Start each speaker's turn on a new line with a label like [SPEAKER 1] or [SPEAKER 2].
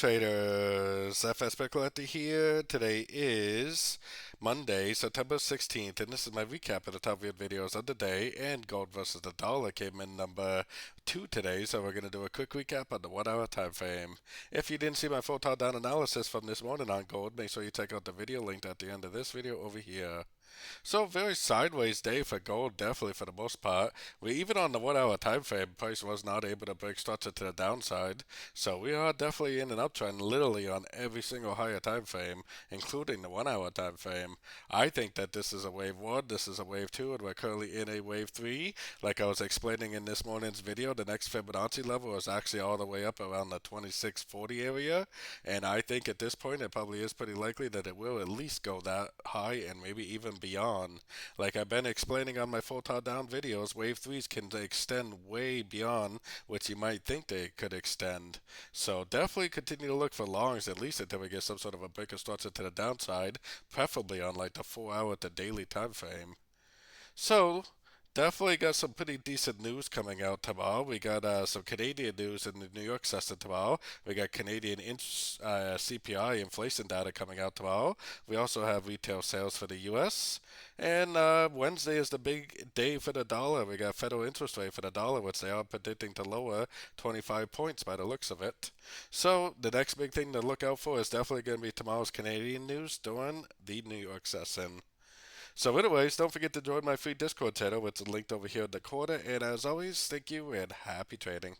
[SPEAKER 1] traders, FX Pip Collector here. Today is Monday, September 16th, and this is my recap of the top viewed videos of the day. And gold versus the dollar came in number 2 today, so we're going to do a quick recap on the 1 hour time frame. If you didn't see my full top down analysis from this morning on gold, make sure you check out the video linked at the end of this video over here. So very sideways day for gold, definitely for the most part. Even on the 1 hour time frame, price was not able to break structure to the downside. So we are definitely in an uptrend literally on every single higher time frame, including the 1 hour time frame. I think that this is a wave 1, this is a wave 2, and we're currently in a wave 3. Like I was explaining in this morning's video, the next Fibonacci level is actually all the way up around the 2640 area. And I think at this point it probably is pretty likely that it will at least go that high and maybe even beyond. Like I've been explaining on my full top down videos, wave 3s can extend way beyond what you might think they could extend. So definitely continue to look for longs at least until we get some sort of a break of structure to the downside, preferably on like the 4 hour to daily time frame. So definitely got some pretty decent news coming out tomorrow. We got some Canadian news in the New York session tomorrow. We got Canadian CPI inflation data coming out tomorrow. We also have retail sales for the U.S. And Wednesday is the big day for the dollar. We got federal interest rate for the dollar, which they are predicting to lower 25 points by the looks of it. So the next big thing to look out for is definitely going to be tomorrow's Canadian news during the New York session. So anyways, don't forget to join my free Discord channel, which is linked over here in the corner. And as always, thank you and happy trading.